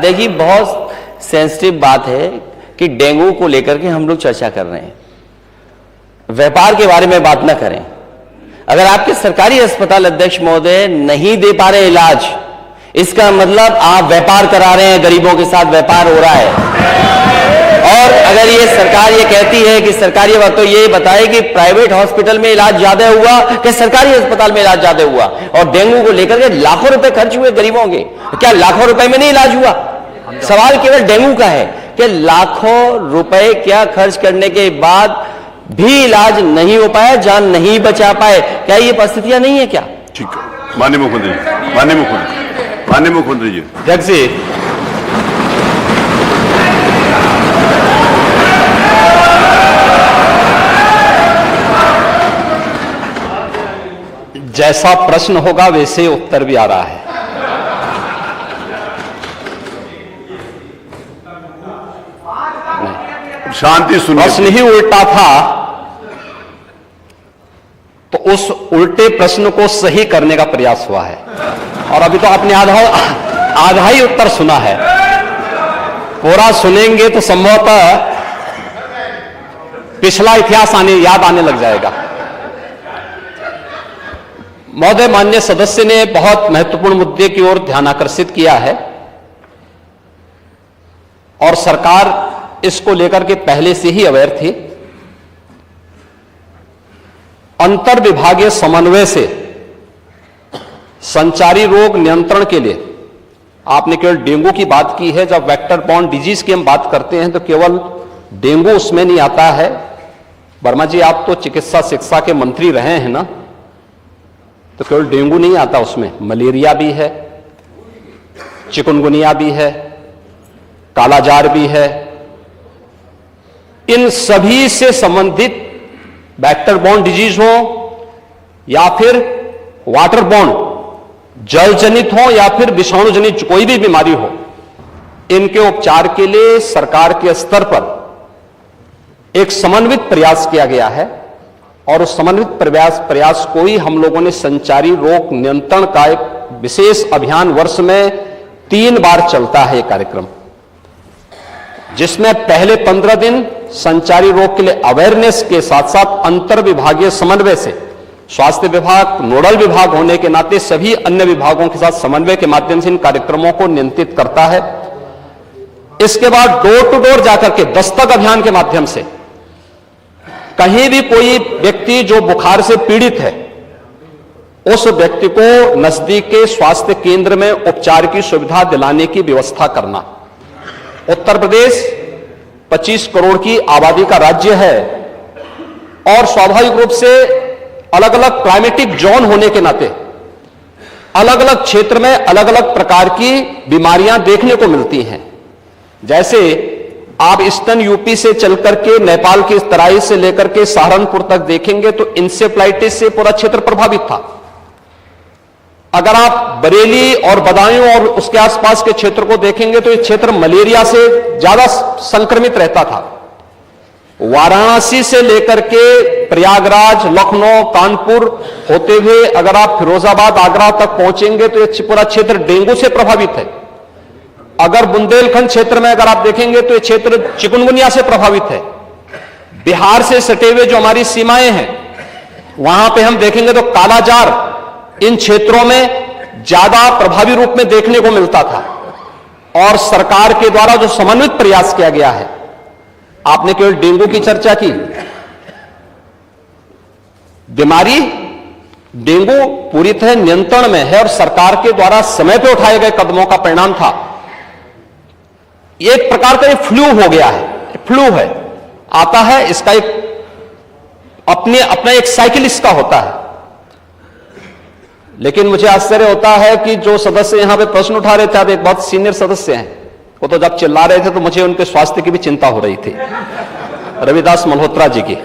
देखिए, बहुत सेंसिटिव बात है कि डेंगू को लेकर के हम लोग चर्चा कर रहे हैं, व्यापार के बारे में बात ना करें। अगर आपके सरकारी अस्पताल अध्यक्ष महोदय नहीं दे पा रहे इलाज, इसका मतलब आप व्यापार करा रहे हैं, गरीबों के साथ व्यापार हो रहा है। और अगर ये सरकार ये कहती है कि सरकारी वक्त, तो ये बताए कि प्राइवेट हॉस्पिटल में इलाज ज्यादा हुआ कि सरकारी अस्पताल में इलाज ज्यादा हुआ। और डेंगू को लेकर के लाखों रुपए खर्च हुए गरीबों के, क्या लाखों रुपए में नहीं इलाज हुआ? सवाल केवल डेंगू का है कि लाखों रुपए क्या खर्च करने के बाद भी इलाज नहीं हो पाया, जान नहीं बचा पाए। क्या ये परिस्थितियां नहीं है क्या? ठीक है, माननीय मुख्यमंत्री जी। अध्यक्ष जी, जैसा प्रश्न होगा वैसे उत्तर भी आ रहा है। शांति सुनिए। प्रश्न ही उल्टा था तो उस उल्टे प्रश्न को सही करने का प्रयास हुआ है। और अभी तो आपने आधा ही उत्तर सुना है, पूरा सुनेंगे तो संभवतः पिछला इतिहास याद आने लग जाएगा। महोदय, माननीय सदस्य ने बहुत महत्वपूर्ण मुद्दे की ओर ध्यान आकर्षित किया है और सरकार इसको लेकर के पहले से ही अवेयर थी। अंतर विभागीय समन्वय से संचारी रोग नियंत्रण के लिए, आपने केवल डेंगू की बात की है, जब वेक्टर बॉर्न डिजीज की हम बात करते हैं तो केवल डेंगू उसमें नहीं आता है। वर्मा जी, आप तो चिकित्सा शिक्षा के मंत्री रहे हैं ना, तो केवल डेंगू नहीं आता उसमें, मलेरिया भी है, चिकुनगुनिया भी है, कालाजार भी है। इन सभी से संबंधित वेक्टर बॉर्न डिजीज हो या फिर वाटर बॉर्न, जल जनित हो या फिर विषाणु जनित कोई भी बीमारी हो, इनके उपचार के लिए सरकार के स्तर पर एक समन्वित प्रयास किया गया है। और उस समन्वित प्रयास को ही हम लोगों ने संचारी रोग नियंत्रण का एक विशेष अभियान, वर्ष में 3 बार चलता है ये कार्यक्रम, जिसमें पहले 15 दिन संचारी रोग के लिए अवेयरनेस के साथ साथ अंतर विभागीय समन्वय से स्वास्थ्य विभाग नोडल विभाग होने के नाते सभी अन्य विभागों के साथ समन्वय के माध्यम से इन कार्यक्रमों को नियंत्रित करता है। इसके बाद डोर टू डोर जाकर के दस्तक अभियान के माध्यम से कहीं भी कोई व्यक्ति जो बुखार से पीड़ित है, उस व्यक्ति को नजदीक के स्वास्थ्य केंद्र में उपचार की सुविधा दिलाने की व्यवस्था करना। उत्तर प्रदेश 25 करोड़ की आबादी का राज्य है और स्वाभाविक रूप से अलग अलग क्लाइमेटिक जोन होने के नाते अलग अलग क्षेत्र में अलग अलग प्रकार की बीमारियां देखने को मिलती हैं। जैसे आप ईस्टर्न यूपी से चलकर के नेपाल की तराई से लेकर के सहारनपुर तक देखेंगे तो इंसेफ्लाइटिस से पूरा क्षेत्र प्रभावित था। अगर आप बरेली और बदायूं और उसके आसपास के क्षेत्र को देखेंगे तो ये क्षेत्र मलेरिया से ज्यादा संक्रमित रहता था। वाराणसी से लेकर के प्रयागराज, लखनऊ, कानपुर होते हुए अगर आप फिरोजाबाद, आगरा तक पहुंचेंगे तो ये पूरा क्षेत्र डेंगू से प्रभावित है। अगर बुंदेलखंड क्षेत्र में अगर आप देखेंगे तो ये क्षेत्र चिकुनगुनिया से प्रभावित है। बिहार से सटे हुए जो हमारी सीमाएं हैं वहां पे हम देखेंगे तो कालाजार इन क्षेत्रों में ज्यादा प्रभावी रूप में देखने को मिलता था। और सरकार के द्वारा जो समन्वित प्रयास किया गया है, आपने केवल डेंगू की चर्चा की, बीमारी डेंगू पूरी तरह नियंत्रण में है और सरकार के द्वारा समय पर उठाए गए कदमों का परिणाम था। एक प्रकार का ये फ्लू हो गया है, फ्लू है, आता है, इसका एक अपना एक साइकिल इसका होता है। लेकिन मुझे आश्चर्य होता है कि जो सदस्य यहां पे प्रश्न उठा रहे थे, आप एक बहुत सीनियर सदस्य हैं, वो तो जब चिल्ला रहे थे तो मुझे उनके स्वास्थ्य की भी चिंता हो रही थी, रविदास मल्होत्रा जी की।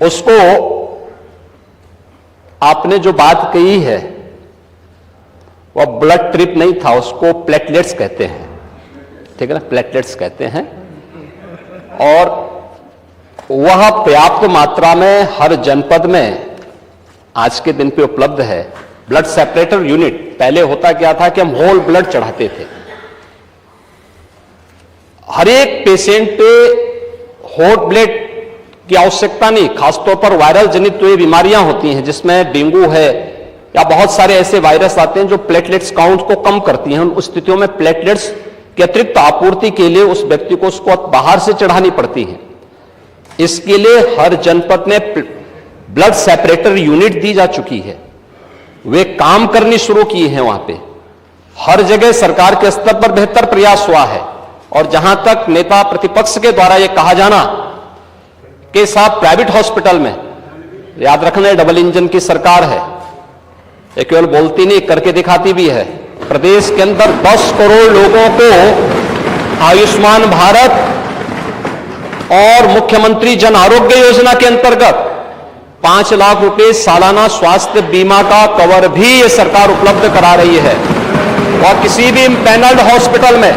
उसको आपने जो बात कही है वह ब्लड ट्रिप नहीं था, उसको प्लेटलेट्स कहते हैं, ठीक है ना, प्लेटलेट्स कहते हैं। और वह पर्याप्त मात्रा में हर जनपद में आज के दिन पे उपलब्ध है। ब्लड सेपरेटर यूनिट, पहले होता क्या था कि हम होल ब्लड चढ़ाते थे। हर एक पेशेंट होल ब्लड की आवश्यकता नहीं, खासतौर पर वायरल जनित तो ये बीमारियां होती हैं जिसमें डेंगू है या बहुत सारे ऐसे वायरस आते हैं जो प्लेटलेट्स काउंट को कम करती हैं। उन स्थितियों में प्लेटलेट्स की अतिरिक्त आपूर्ति के लिए उस व्यक्ति को उसको बाहर से चढ़ानी पड़ती है। इसके लिए हर जनपद में ब्लड सेपरेटर यूनिट दी जा चुकी है, वे काम करनी शुरू की है। वहां पे हर जगह सरकार के स्तर पर बेहतर प्रयास हुआ है। और जहां तक नेता प्रतिपक्ष के द्वारा यह कहा जाना कि साहब प्राइवेट हॉस्पिटल में, याद रखना डबल इंजन की सरकार है, ये केवल बोलती नहीं करके दिखाती भी है। प्रदेश के अंदर 10 करोड़ लोगों को आयुष्मान भारत और मुख्यमंत्री जन आरोग्य योजना के अंतर्गत 5 लाख रुपए सालाना स्वास्थ्य बीमा का कवर भी ये सरकार उपलब्ध करा रही है। और किसी भी पैनल्ड हॉस्पिटल में,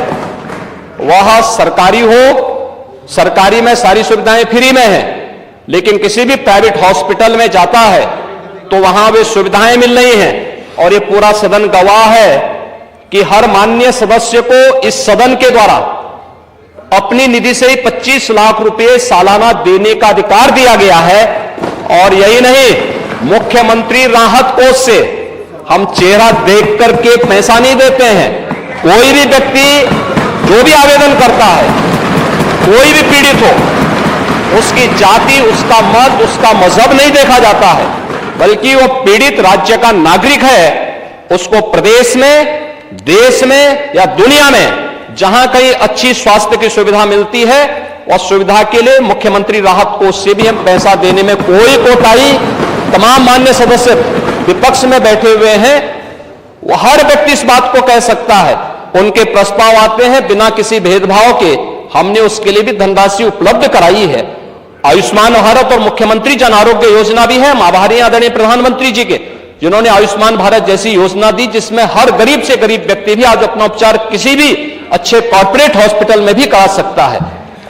वह सरकारी हो, सरकारी में सारी सुविधाएं फ्री में है, लेकिन किसी भी प्राइवेट हॉस्पिटल में जाता है तो वहां वे सुविधाएं मिल रही हैं। और ये पूरा सदन गवाह है कि हर माननीय सदस्य को इस सदन के द्वारा अपनी निधि से ही 25 लाख रुपए सालाना देने का अधिकार दिया गया है। और यही नहीं, मुख्यमंत्री राहत कोष से हम चेहरा देख करके पैसा नहीं देते हैं। कोई भी व्यक्ति जो भी आवेदन करता है, कोई भी पीड़ित हो, उसकी जाति, उसका मत, उसका मजहब नहीं देखा जाता है, बल्कि वो पीड़ित राज्य का नागरिक है। उसको प्रदेश में, देश में या दुनिया में जहां कहीं अच्छी स्वास्थ्य की सुविधा मिलती है, और सुविधा के लिए मुख्यमंत्री राहत कोष से भी हम पैसा देने में कोई कोताही, तमाम मान्य सदस्य विपक्ष में बैठे हुए हैं, वो हर व्यक्ति इस बात को कह सकता है। उनके प्रस्ताव आते हैं बिना किसी भेदभाव के, हमने उसके लिए भी धनराशि उपलब्ध कराई है। आयुष्मान भारत और मुख्यमंत्री जन आरोग्य योजना भी है। आभारी हैं आदरणीय प्रधानमंत्री जी के, जिन्होंने आयुष्मान भारत जैसी योजना दी, जिसमें हर गरीब से गरीब व्यक्ति भी आज अपना उपचार किसी भी अच्छे कॉर्पोरेट हॉस्पिटल में भी करा सकता है,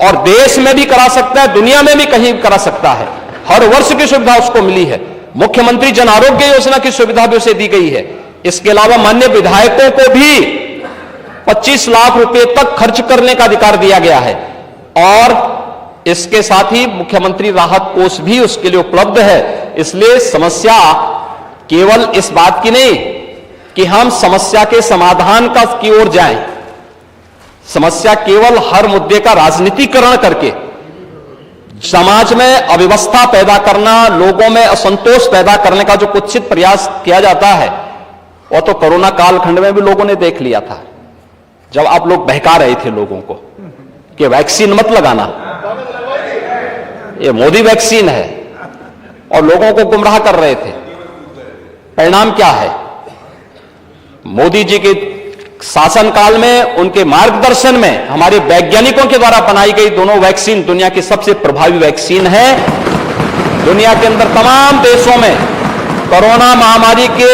और देश में भी करा सकता है, दुनिया में भी कहीं करा सकता है। हर वर्ष की सुविधा उसको मिली है। मुख्यमंत्री जन आरोग्य योजना की सुविधा भी उसे दी गई है। इसके अलावा माननीय विधायकों को भी 25 लाख रुपए तक खर्च करने का अधिकार दिया गया है। और इसके साथ ही मुख्यमंत्री राहत कोष भी उसके लिए उपलब्ध है। इसलिए समस्या केवल इस बात की नहीं कि हम समस्या के समाधान की ओर जाएं, समस्या केवल हर मुद्दे का राजनीतिकरण करके समाज में अव्यवस्था पैदा करना, लोगों में असंतोष पैदा करने का जो कुत्सित प्रयास किया जाता है, वो तो कोरोना कालखंड में भी लोगों ने देख लिया था, जब आप लोग बहका रहे थे लोगों को कि वैक्सीन मत लगाना, ये मोदी वैक्सीन है, और लोगों को गुमराह कर रहे थे। परिणाम क्या है? मोदी जी के शासनकाल में, उनके मार्गदर्शन में हमारे वैज्ञानिकों के द्वारा बनाई गई दोनों वैक्सीन दुनिया की सबसे प्रभावी वैक्सीन है। दुनिया के अंदर तमाम देशों में कोरोना महामारी के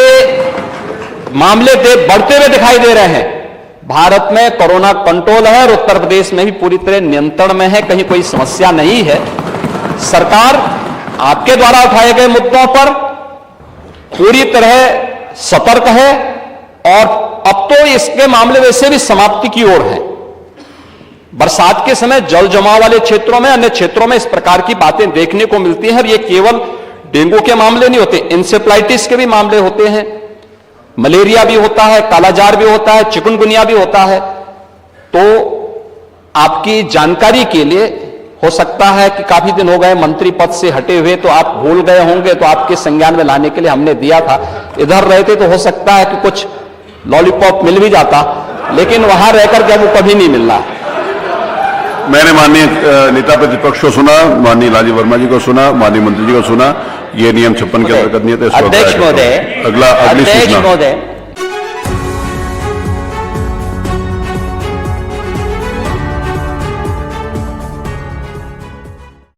मामले बढ़ते हुए दिखाई दे रहे हैं। भारत में कोरोना कंट्रोल है और उत्तर प्रदेश में भी पूरी तरह नियंत्रण में है, कहीं कोई समस्या नहीं है। सरकार आपके द्वारा उठाए गए मुद्दों पर पूरी तरह सतर्क है, और अब तो इसके मामले वैसे भी समाप्ति की ओर है। बरसात के समय जल जमाव वाले क्षेत्रों में, अन्य क्षेत्रों में इस प्रकार की बातें देखने को मिलती हैं। और ये केवल डेंगू के मामले नहीं होते, इंसेफ्लाइटिस के भी मामले होते हैं, मलेरिया भी होता है, कालाजार भी होता है, चिकनगुनिया भी होता है। तो आपकी जानकारी के लिए, हो सकता है कि काफी दिन हो गए मंत्री पद से हटे हुए, तो आप भूल गए होंगे, तो आपके संज्ञान में लाने के लिए हमने दिया था। इधर रहते तो हो सकता है कि कुछ लॉलीपॉप मिल भी जाता, लेकिन वहां रहकर के वो कभी नहीं मिल रहा। मैंने माननीय नेता प्रतिपक्ष को सुना, माननीय राजीव वर्मा जी को सुना, माननीय मंत्री जी को सुना। ये नियम 56 के अंतर्गत नहीं है। अध्यक्ष महोदय, अगली सूचना।